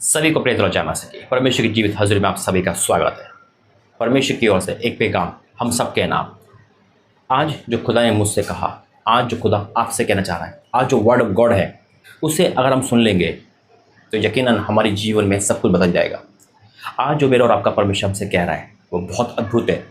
सभी को प्रेरित रोजाना सके परमेश्वर की जीवित हाजिरी में आप सभी का स्वागत है। परमेश्वर की ओर से एक पैगाम हम सबके नाम। आज जो खुदा ने मुझसे कहा, आज जो खुदा आपसे कहना चाह रहा है, आज जो वर्ड ऑफ गॉड है उसे अगर हम सुन लेंगे तो यकीनन हमारे जीवन में सब कुछ बदल जाएगा। आज जो मेरा और आपका परमेश्वर हमसे कह रहा है वो बहुत अद्भुत है।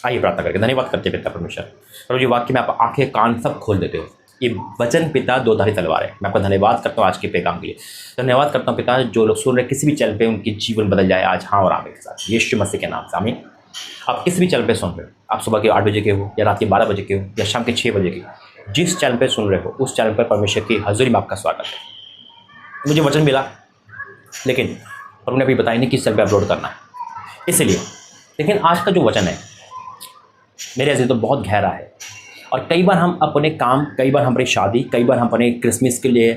आइए प्रार्थना करके धन्यवाद करते पिता परमेश्वर। प्रभु जी, वाक्य में आप आंखें कान सब खोल देते हो। ये वचन पिता दो धारी तलवार है। मैं आपका धन्यवाद करता हूँ आज के पैगाम के लिए। धन्यवाद करता हूँ पिता, जो लोग सुन रहे किसी भी चैनल पे उनकी जीवन बदल जाए आज, हाँ और आमीन के साथ, यीशु मसीह के नाम से आमीन। आप किसी भी चैनल पे सुन रहे हो, आप सुबह के 8 बजे के हो या रात के 12 बजे के हो या शाम के 6 बजे के, जिस चैनल पर सुन रहे हो उस चैनल पर परमेश्वर की हाजिरी में आपका स्वागत है। मुझे वचन मिला लेकिन प्रभु ने अभी बताया नहीं किस चैनल पर अपलोड करना है, इसलिए। लेकिन आज का जो वचन है मेरे ऐसे तो बहुत गहरा है। और कई बार हम अपने काम, कई बार हमारी शादी, कई बार हम अपने क्रिसमस के लिए,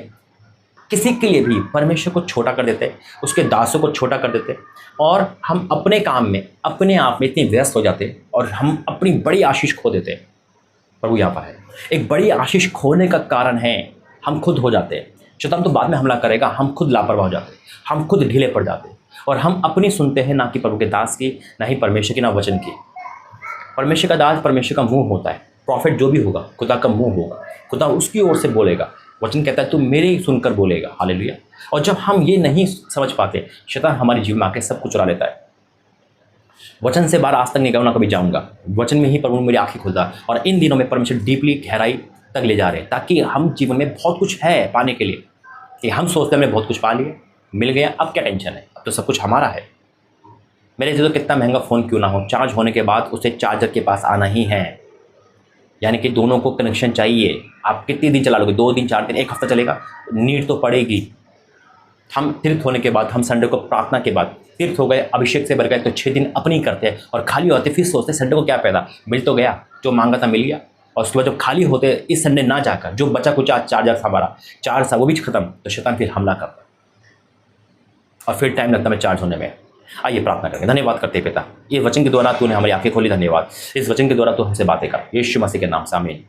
किसी के लिए भी परमेश्वर को छोटा कर देते, उसके दासों को छोटा कर देते और हम अपने काम में, अपने आप में इतने व्यस्त हो जाते और हम अपनी बड़ी आशीष खो देते। प्रभु यहाँ पर है, एक बड़ी आशीष खोने का कारण है हम खुद हो जाते हैं। शैतान तो बाद में हमला करेगा, हम खुद लापरवाह हो जाते, हम खुद ढीले पड़ जाते और हम अपनी सुनते हैं, ना कि प्रभु के दास की, ना ही परमेश्वर की, ना वचन की। परमेश्वर का दास परमेश्वर का मुंह होता है। प्रॉफिट जो भी होगा खुदा का मुंह होगा, खुदा उसकी ओर से बोलेगा। वचन कहता है तू मेरे ही सुनकर बोलेगा। हालेलुया। और जब हम ये नहीं समझ पाते, शैतान हमारे जीवन में आके सब कुछ चुरा लेता है। वचन से बाहर आज तक नहीं गया, ना कभी जाऊंगा। वचन में ही प्रभु मेरी आंखें खुलता और इन दिनों में परमेश्वर डीपली गहराई तक ले जा रहे हैं, ताकि हम जीवन में बहुत कुछ है पाने के लिए कि हम सोचते हैं हमने बहुत कुछ पा लिया, मिल गया, अब क्या टेंशन है, अब तो सब कुछ हमारा है। मेरे से तो कितना महंगा फ़ोन क्यों ना हो, चार्ज होने के बाद उसे चार्जर के पास आना ही है। यानी कि दोनों को कनेक्शन चाहिए। आप कितने दिन चला लोगे, 2 दिन, 4 दिन, 1 हफ्ता चलेगा, नीड तो पड़ेगी। हम तीर्थ होने के बाद, हम संडे को प्रार्थना के बाद तीर्थ हो गए, अभिषेक से भर गए, तो 6 दिन अपनी करते हैं और खाली होते, फिर सोचते संडे को क्या पैदा, मिल तो गया, जो मांगा था मिल गया। और उसके बाद जब खाली होते, इस संडे ना जाकर जो बचा कुचा चार्जर था हमारा, चार्ज था वो भी खत्म, तो शैतान फिर हमला करता और फिर टाइम लगता है चार्ज होने में। आइए प्रार्थना करेंगे। धन्यवाद करते पिता, ये वचन के द्वारा तूने हमारी आंखें खोली। धन्यवाद, इस वचन के द्वारा तू हमसे बातें कर, यीशु मसीह के नाम से आमीन।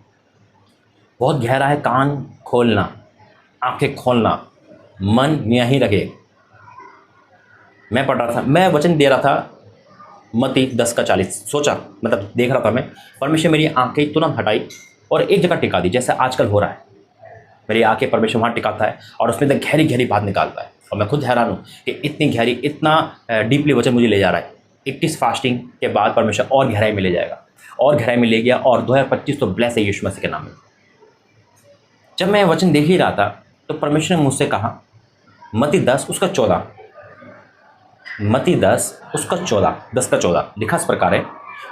बहुत गहरा है, कान खोलना, आंखें खोलना, मन यहीं रखे। मैं पढ़ रहा था, मैं वचन दे रहा था मत्ती 10:40, सोचा, मतलब देख रहा था मैं, परमेश्वर मेरी आंखें तुरंत हटाई और एक जगह टिका दी, जैसे आजकल हो रहा है। मेरी आंखें परमेश्वर वहाँ टिकाता है और उसमें तक गहरी गहरी बात निकालता है। और मैं खुद हैरान हूँ कि इतनी गहरी, इतना डीपली वचन मुझे ले जा रहा है। 21 फास्टिंग के बाद परमेश्वर और गहराई में ले जाएगा, और गहराई में ले गया, और 2025 तो ब्लेस है यीशु मसीह के नाम में। जब मैं वचन देख ही रहा था तो परमेश्वर ने मुझसे कहा, मत्ती 10:14, मत्ती 10:14, 10:14 लिखा इस प्रकार है,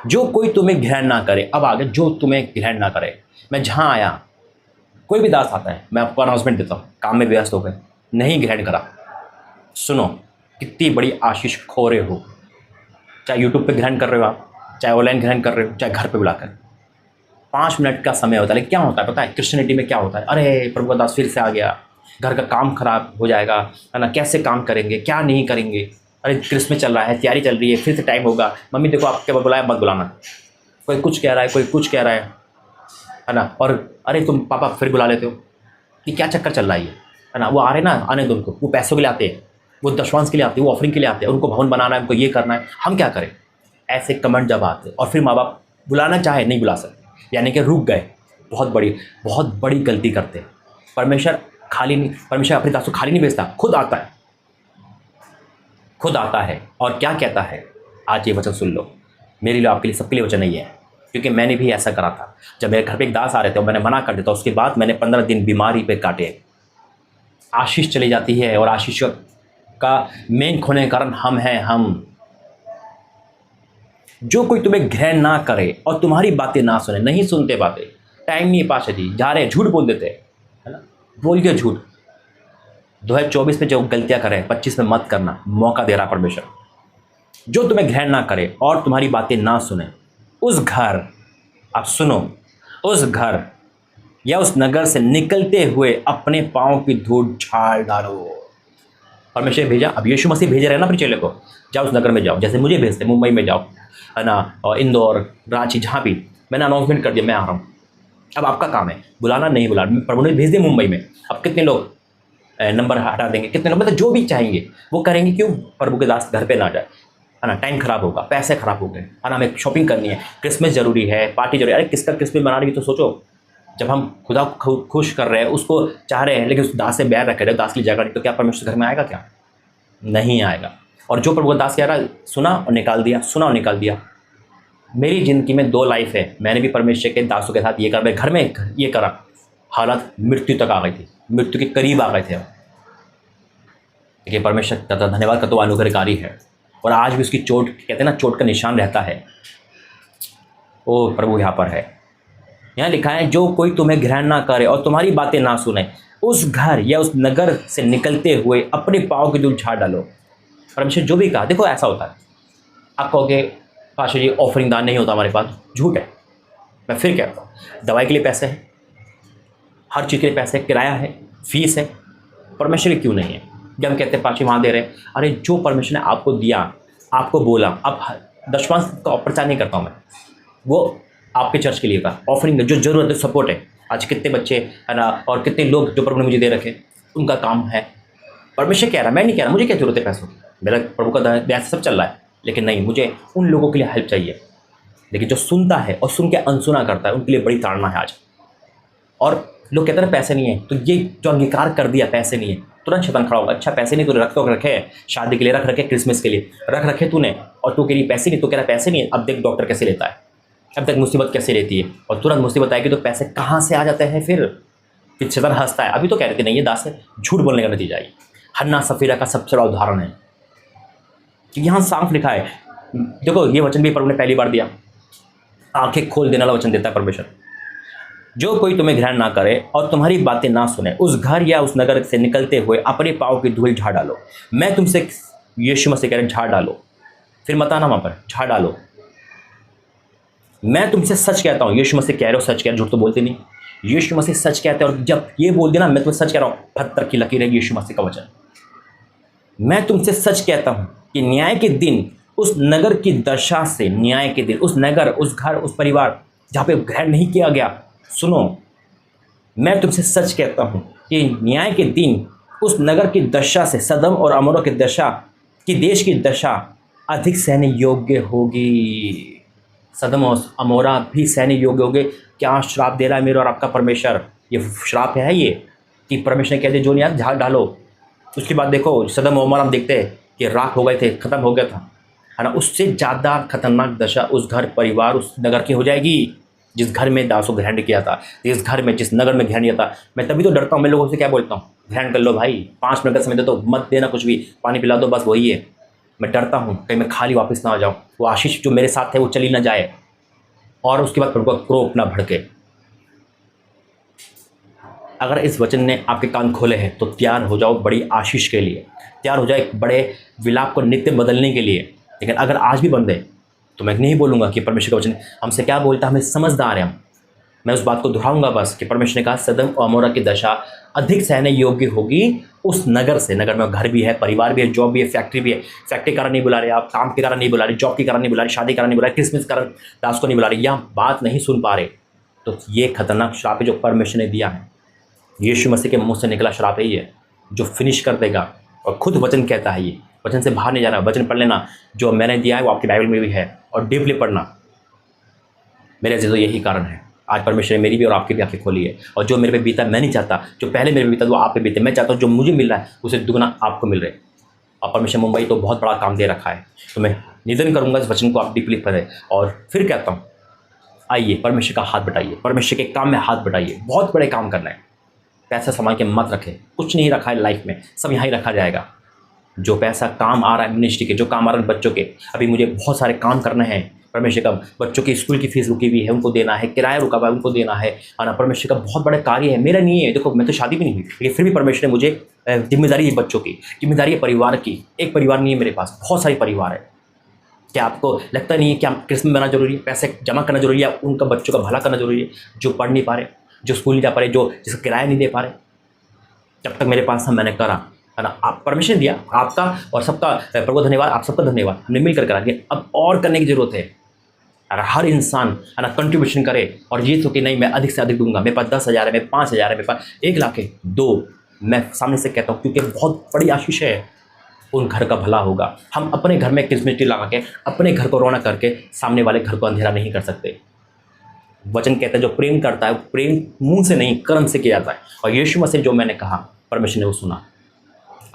जो कोई तुम्हें ग्रहण ना करे। अब आगे, जो तुम्हें ग्रहण ना करे। मैं जहाँ आया, कोई भी दास आता है, मैं आपको अनाउंसमेंट देता हूँ, काम में व्यस्त हो गए, नहीं ग्रहण करा, सुनो कितनी बड़ी आशीष खो रहे हो। चाहे यूट्यूब पे ग्रहण कर रहे हो आप, चाहे ऑनलाइन ग्रहण कर रहे हो, चाहे घर पे बुलाकर। 5 मिनट का समय होता है, लेकिन क्या होता है पता है, क्रिश्चियनिटी में क्या होता है, अरे प्रभु का दास फिर से आ गया, घर का काम खराब हो जाएगा, है ना, कैसे काम करेंगे, क्या नहीं करेंगे, अरे क्रिसमस चल रहा है, तैयारी चल रही है, फिर से टाइम होगा, मम्मी देखो आपके बाद बुलाया मत बुलाना। कोई कुछ कह रहा है, कोई कुछ कह रहा है ना, और अरे तुम पापा फिर बुला लेते हो, कि क्या चक्कर चल रहा है ना। वो आ रहे ना, आने दो उनको, वो पैसों के लिए आते हैं, वो दशवांश के लिए आते हैं, वो ऑफरिंग के लिए आते हैं, उनको भवन बनाना है, उनको ये करना है, हम क्या करें। ऐसे कमेंट जब आते और फिर माँ बाप बुलाना चाहे नहीं बुला सकते, यानी कि रुक गए, बहुत बड़ी गलती करते। परमेश्वर खाली नहीं, परमेश्वर अपने दास को खाली नहीं भेजता, खुद आता है और क्या कहता है। आज ये वचन सुन लो, मेरे लिए, आपके लिए, सबके लिए वचन नहीं है, क्योंकि मैंने भी ऐसा करा था। जब मेरे घर पे एक दास आ रहे थे और मैंने मना कर देता, उसके बाद मैंने 15 दिन बीमारी पे काटे। आशीष चली जाती है और आशीष का मेन खोने के कारण हम हैं। हम, जो कोई तुम्हें ग्रहण ना करे और तुम्हारी बातें ना सुने, नहीं सुनते बातें, टाइम नहीं है पाशा जी, जा रहे झूठ बोल देते, है ना, बोल के झूठ। 2024 में जो गलतियां करें 25 में मत करना, मौका दे रहा परमेश्वर। जो तुम्हें ग्रहण ना करे और तुम्हारी बातें ना सुने, उस घर, आप सुनो, उस घर या उस नगर से निकलते हुए अपने पाँव की धूल झाड़ डालो। परमेश्वर भेजा, अब यीशु मसीह भेज रहे हैं ना अपने चेले को, जाओ उस नगर में जाओ, जैसे मुझे भेजते, मुंबई में जाओ, है ना, और इंदौर, रांची, जहाँ भी। मैंने अनाउंसमेंट कर दिया, मैं आ रहा हूँ। अब आपका काम है बुलाना, नहीं बुलाना। प्रभु ने भेज दिया मुंबई में, अब कितने लोग नंबर हटा देंगे, कितने नंबर, जो भी चाहेंगे वो करेंगे। क्यों? प्रभु के दास घर पे ना जाए, है ना, टाइम खराब होगा, पैसे खराब हो गए, है ना, हमें शॉपिंग करनी है, क्रिसमस जरूरी है, पार्टी जरूरी है। अरे किसका क्रिसमस मना रही है तो सोचो। जब हम खुदा को खुश कर रहे हैं, उसको चाह रहे हैं, लेकिन उस दास से बैर रखे रहे, दास की जगह नहीं, तो क्या परमेश्वर घर में आएगा? क्या नहीं आएगा। और जो प्रभु का दास कह रहा है, सुना और निकाल दिया, सुना और निकाल दिया। मेरी ज़िंदगी में 2 लाइफ है, मैंने भी परमेश्वर के दासों के साथ ये करा, मेरे घर में ये करा, हालत मृत्यु तक आ गई थी, मृत्यु के करीब आ गए थे। देखिए परमेश्वर का धन्यवाद का तो अनुग्रहकारी है, और आज भी उसकी चोट, कहते हैं ना, चोट का निशान रहता है। ओ प्रभु यहाँ पर है, यहाँ लिखा है, जो कोई तुम्हें ग्रहण ना करे और तुम्हारी बातें ना सुने, उस घर या उस नगर से निकलते हुए अपने पाँव की धूल झाड़ डालो। परमेश्वर जो भी कहा, देखो ऐसा होता है, आप कहोगे पाशा जी ऑफरिंग दान नहीं होता हमारे पास, झूठ है। मैं फिर कहता हूँ, दवाई के लिए पैसे हैं, हर चीज़ के लिए पैसे, किराया है, फीस है, परमेश्वर की क्यों नहीं है? जब हम कहते हैं पाशा वहाँ दे रहे हैं, अरे जो परमेश्वर ने आपको दिया, आपको बोला, अब दशमांश का प्रचार नहीं करता हूँ मैं, वो आपके चर्च के लिए का ऑफरिंग, जो जरूरत है, सपोर्ट है। आज कितने बच्चे, है ना, और कितने लोग जो प्रभु ने मुझे दे रखे, उनका काम है। परमेश्वर कह रहा है, मैं नहीं कह रहा मुझे क्या जरूरत है पैसों की, मेरा प्रभु का दया से सब चल रहा है, लेकिन नहीं, मुझे उन लोगों के लिए हेल्प चाहिए। लेकिन जो सुनता है और सुन के अनसुना करता है, उनके लिए बड़ी ताड़ना है आज। और लोग कहते हैं पैसे नहीं है, तो ये जो अंगीकार कर दिया पैसे नहीं है, तुरंत शैतान खड़ा होगा। अच्छा पैसे नहीं, तूने रख तो रखे, शादी के लिए रख रखे, क्रिसमस के लिए रख रखे तूने, और तू कह रही पैसे नहीं, तो कह रहा पैसे नहीं है। अब देख डॉक्टर कैसे लेता है, अब तक मुसीबत कैसे लेती है, और तुरंत मुसीबत आएगी तो पैसे कहाँ से आ जाते हैं? फिर शैतान हंसता है। अभी तो कह रहे थे नहीं, ये दास है, झूठ बोलने का नतीजा है। हन्ना सफीरा का सबसे बड़ा उदाहरण है कि यहाँ साफ लिखा है। देखो ये वचन भी प्रभु ने पहली बार दिया, आंखें खोल देने वाला वचन देता है परमेश्वर। जो कोई तुम्हें ग्रहण ना करे और तुम्हारी बातें ना सुने, उस घर या उस नगर से निकलते हुए अपने पाँव की धूल झाड़ डालो। मैं तुमसे, यीशु मसीह कह रहे झाड़ डालो, फिर मत आना वहाँ पर, झाड़ डालो। मैं तुमसे सच कहता हूँ, यीशु मसीह कह रहे हो, सच कह रहे, झूठ तो बोलते नहीं। यीशु मसीह सच कहते हैं, और जब ये बोल देना मैं तुम्हें सच कह रहा हूँ, पत्थर की लकीर है यीशु मसीह का वचन। मैं तुमसे सच कहता हूँ कि न्याय के दिन उस नगर की दशा से, न्याय के दिन उस नगर, उस घर, उस परिवार जहाँ पे ग्रहण नहीं किया गया, सुनो, मैं तुमसे सच कहता हूँ कि न्याय के दिन उस नगर की दशा से, सदम और अमोरा की दशा, कि देश की दशा अधिक सहने योग्य होगी। सदम और अमोरा भी सहने योग्य होंगे। क्या श्राप दे रहा है मेरा और आपका परमेश्वर? ये श्राप है ये कि परमेश्वर ने कह दिया जो नहीं झाड़ डालो। उसके बाद देखो सदम और अमोरा हम देखते हैं कि राख हो गए थे, ख़त्म हो गया था, है ना। उससे ज़्यादा खतरनाक दशा उस घर, परिवार, उस नगर की हो जाएगी जिस घर में दासों ग्रहण किया था, जिस घर में, जिस नगर में ग्रहण किया था। मैं तभी तो डरता हूँ, मैं लोगों से क्या बोलता हूँ, ग्रहण कर लो भाई, 5 मिनट का समय दे दो, मत देना कुछ भी, पानी पिला दो, बस वही है। मैं डरता हूँ कहीं मैं खाली वापस ना आ जाऊँ, वो आशीष जो मेरे साथ है वो चली ना जाए, और उसके बाद प्रभु का क्रोध ना भड़के। अगर इस वचन ने आपके कान खोले हैं तो तैयार हो जाओ बड़ी आशीष के लिए, तैयार हो जाए एक बड़े विलाप को नित्य बदलने के लिए। लेकिन अगर आज भी बंद है तो मैं नहीं बोलूँगा कि परमेश्वर का वचन हमसे क्या बोलता है, हमें समझदार है हम। मैं उस बात को दोहराऊंगा बस कि परमेश्वर ने कहा सदम और अमोरा की दशा अधिक सहने योग्य होगी उस नगर से। नगर में घर भी है, परिवार भी है, जॉब भी है, फैक्ट्री भी है। फैक्ट्री के कारण नहीं बुला रहे आप, काम के कारण नहीं बुला रहे, जॉब के कारण नहीं बुला रहे, शादी के कारण नहीं बुला रहे, क्रिसमस के कारण दास को नहीं बुला रहे, यहाँ बात नहीं सुन पा रहे, तो ये खतरनाक श्राप है जो परमेश्वर ने दिया है। यीशु मसीह के मुँह से निकला श्राप है ये, जो फिनिश कर देगा। और खुद वचन कहता है, ये वचन से बाहर नहीं जा रहा। वचन पढ़ लेना, जो मैंने दिया है वो आपकी बाइबल में भी है, और डीपली पढ़ना। मेरे अजीजों यही कारण है आज परमेश्वर ने मेरी भी और आपकी भी आंखें खोली है। और जो मेरे पे बीता मैं नहीं चाहता, जो पहले मेरे पे बीता वो आप पे बीते। मैं चाहता हूँ जो मुझे मिल रहा है उसे दुगना आपको मिल रहा है। और परमेश्वर मुंबई तो बहुत बड़ा काम दे रखा है, तो मैं निवेदन करूँगा इस वचन को आप डीपली पढ़ें। और फिर कहता हूँ आइए परमेश्वर का हाथ बटाइए, परमेश्वर के काम में हाथ बटाइए। बहुत बड़े काम करना है। पैसा संभाल के मत रखें, कुछ नहीं रखा है लाइफ में, सब यहाँ ही रखा जाएगा। जो पैसा काम आ रहा है मिनिस्ट्री के, जो काम आ रहा है बच्चों के, अभी मुझे बहुत सारे काम करने हैं परमेश्वर का। बच्चों की स्कूल की फीस रुकी हुई है, उनको देना है, किराया रुका हुआ है, उनको देना है ना। परमेश्वर का बहुत बड़ा कार्य है, मेरा नहीं है। देखो मैं तो शादी भी नहीं हुई, लेकिन फिर भी परमेश्वर ने मुझे जिम्मेदारी है बच्चों की, जिम्मेदारी है परिवार की। एक परिवार नहीं है मेरे पास, बहुत सारी परिवार है। क्या आपको लगता नहीं है कि क्रिसमस मनाना जरूरी है, पैसे जमा करना जरूरी है, उनका बच्चों का भला करना जरूरी है? जो पढ़ नहीं पा रहे, जो स्कूल नहीं जा पा रहे, जो जिसका किराया नहीं दे पा रहे, जब तक मेरे पास था मैंने करा, है ना। आप परमिशन दिया, आपका और सबका प्रभु धन्यवाद, आप सबका धन्यवाद, हमने मिलकर करा। लेकिन अब और करने की जरूरत है। अगर हर इंसान, है ना, कंट्रीब्यूशन करे और ये तो कि नहीं मैं अधिक से अधिक दूंगा, मेरे पास 10,000 है, मेरे 5,000 है, मेरे पास 1 लाख है, 2 मैं सामने से कहता हूँ, क्योंकि बहुत बड़ी आशीष है, उन घर का भला होगा। हम अपने घर में क्रिसमस ट्री लगा के अपने घर को रौनक करके सामने वाले घर को अंधेरा नहीं कर सकते। वचन कहता है जो प्रेम करता है वो प्रेम मुंह से नहीं कर्म से किया जाता है। और यीशु मसीह जो मैंने कहा परमेश्वर ने वो सुना,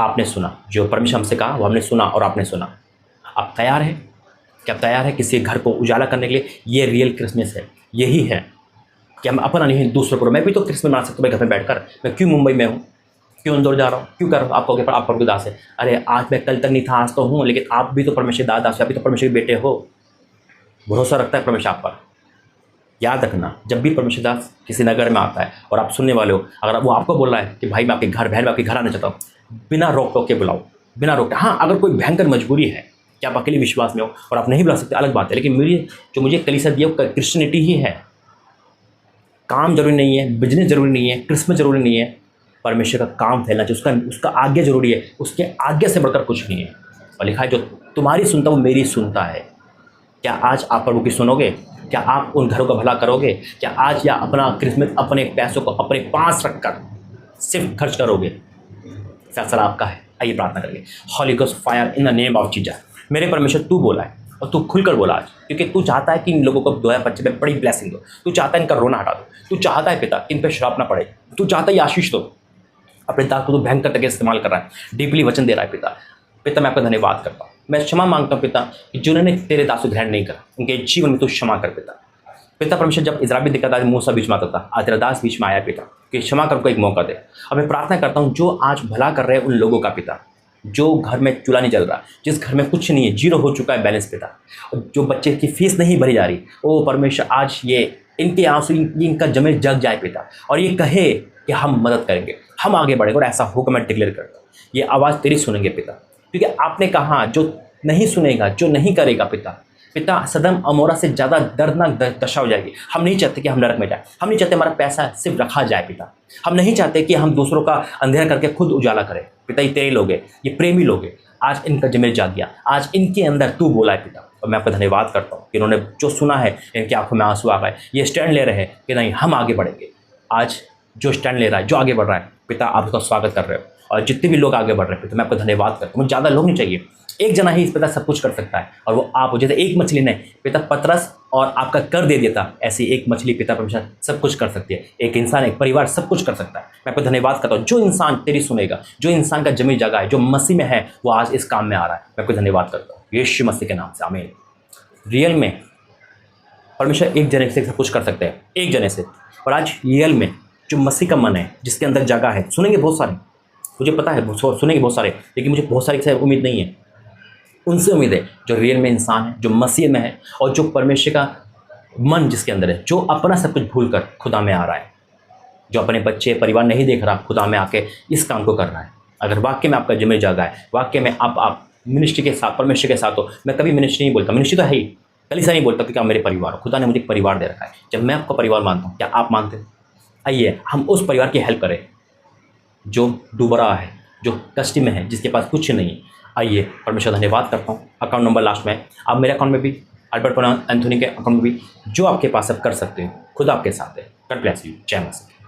आपने सुना। जो परमेश्वर हमसे कहा वो हमने सुना और आपने सुना। आप तैयार हैं? क्या तैयार है किसी घर को उजाला करने के लिए? ये रियल क्रिसमस है, यही है कि हम अपना नहीं दूसरों को। मैं भी तो क्रिसमस मना सकता हूँ घर में बैठकर। मैं क्यों मुंबई में हूँ, क्यों इंदौर जा रहा हूँ, क्यों कर रहा हूँ? आप कहोगे पर आप प्रभु दास है। अरे आज मैं कल तक नहीं था, आज तो हूँ, लेकिन आप भी तो परमेश्वर दास हो, आप भी तो परमेश्वर के बेटे हो। भरोसा रखता है परमेश्वर आप पर। याद रखना, जब भी परमेश्वर दास किसी नगर में आता है और आप सुनने वाले हो, अगर वो आपको बोल रहा है कि भाई मैं आपके घर, बहन मैं आपके घर आना चाहता हूँ, बिना रोक टोक के बुलाओ, बिना रोक। हाँ, अगर कोई भयंकर मजबूरी है कि आप अकेले विश्वास में हो और आप नहीं बुला सकते, अलग बात है। लेकिन मेरी जो मुझे कलीसिया दी है वो क्रिश्चियनिटी ही है। काम जरूरी नहीं है, बिजनेस जरूरी नहीं है, क्रिसमस जरूरी नहीं है। परमेश्वर का काम फैलना चाहिए, उसका आज्ञा जरूरी है, उसके आज्ञा से बढ़कर कुछ नहीं है। और लिखा है जो तुम्हारी सुनता वो मेरी सुनता है। क्या आज आप प्रभु की सुनोगे? क्या आप उन घरों का भला करोगे? क्या आज या अपना क्रिसमस अपने पैसों को अपने पास रखकर सिर्फ खर्च करोगे? फैसला आपका है। आइए प्रार्थना करेंगे। Holy ghost fire in the name of Jesus. मेरे परमेश्वर तू बोला है और तू खुलकर बोला आज, क्योंकि तू चाहता है कि इन लोगों को 2025 में बड़ी ब्लेसिंग दो। तू चाहता है इनका रोना हटा दो। तू चाहता है पिता इन पर श्राप ना पड़े। तू चाहता है ये आशीष दो। अपने दास को तू भयंकर तरीके से इस्तेमाल कर रहा है, डीपली वचन दे रहा है पिता। पिता मैं आपका धन्यवाद करता हूँ। मैं क्षमा मांगता हूँ पिता कि जिन्होंने तेरे दास को ग्रहण नहीं करा, उनके जीवन में तू क्षमा कर पिता। पिता परमेश्वर जब इज़राइल भी दिक्कत आई, मूसा बीच में आता था, आज तेरा दास बीच में आया पिता कि क्षमा कर को एक मौका दे। अब मैं प्रार्थना करता हूँ जो आज भला कर रहे हैं उन लोगों का पिता, जो घर में चूल्हा नहीं जल रहा, जिस घर में कुछ नहीं है, जीरो हो चुका है बैलेंस पिता, जो बच्चे की फीस नहीं भरी जा रही, ओ परमेश्वर आज ये इनके आंसू इनका जमे जग जाए पिता, और ये कहे कि हम मदद करेंगे, हम आगे बढ़ेंगे। और ऐसा होकर मैं डिक्लेयर करता हूँ, ये आवाज़ तेरी सुनेंगे पिता, क्योंकि आपने कहा जो नहीं सुनेगा, जो नहीं करेगा पिता सदम अमोरा से ज़्यादा दर्दनाक दशा हो जाएगी। हम नहीं चाहते कि हम नरक में जाए, हम नहीं चाहते हमारा पैसा सिर्फ रखा जाए पिता, हम नहीं चाहते कि हम दूसरों का अंधेरा करके खुद उजाला करें पिता। ये तेरे लोग हैं, ये प्रेमी लोग हैं, आज इनका जमीर जाग गया, आज इनके अंदर तू बोला है पिता। और मैं आपका धन्यवाद करता हूँ कि इन्होंने जो सुना है, इनकी आंखों में आंसू आ गए, ये स्टैंड ले रहे हैं कि नहीं हम आगे बढ़ेंगे। आज जो स्टैंड ले रहा है, जो आगे बढ़ रहा है पिता, आप उसका स्वागत कर रहे हो। और जितने भी लोग आगे बढ़ रहे हैं पिता, मैं आपका धन्यवाद करता हूँ। मुझे ज़्यादा लोग नहीं चाहिए, एक जना ही इस पिता सब कुछ कर सकता है, और वो आप हो। जैसे एक मछली ने पिता पतरस और आपका कर दे दिया था, ऐसी एक मछली पिता परमेश्वर सब कुछ कर सकती है। एक इंसान, एक परिवार सब कुछ कर सकता है। मैं आपको धन्यवाद करता हूँ। जो इंसान तेरी सुनेगा, जो इंसान का जमी जगह है, जो मसीह में है, वो आज इस काम में आ रहा है। मैं आपको धन्यवाद करता हूँ यीशु मसीह के नाम से, आमीन। रियल में परमेश्वर एक जने से सब कुछ कर सकते हैं, एक जने से। और आज रियल में जो मसीह का मन है, जिसके अंदर जगह है, सुनेंगे बहुत सारे, मुझे पता है सुनेंगे बहुत सारे, लेकिन मुझे बहुत सारी से उम्मीद नहीं है। उनसे उम्मीद है जो रियल में इंसान है, जो मसीह में है, और जो परमेश्वर का मन जिसके अंदर है, जो अपना सब कुछ भूल कर खुदा में आ रहा है, जो अपने बच्चे परिवार नहीं देख रहा, खुदा में आके इस काम को कर रहा है। अगर वाक्य में आपका जमीर जागा है, वाक्य में आप मिनिस्ट्री के साथ, परमेश्वर के साथ हो। मैं कभी मिनिस्ट्री नहीं बोलता, मिनिस्ट्री तो है ही, कलीसिया नहीं बोलता, क्योंकि आप मेरे परिवार हो। खुदा ने मुझे परिवार दे रखा है। जब मैं आपका परिवार मानता हूँ, क्या आप मानते हो? आइए हम उस परिवार की हेल्प करें जो डूब रहा है, जो कष्ट में है, जिसके पास कुछ नहीं। आइए परमेश्वर धन्यवाद करता हूँ। अकाउंट नंबर लास्ट में, आप मेरे अकाउंट में भी, अल्बर्ट एंथोनी के अकाउंट में भी, जो आपके पास सब कर सकते हो। खुद आपके साथ है। God bless you. जय मसीह।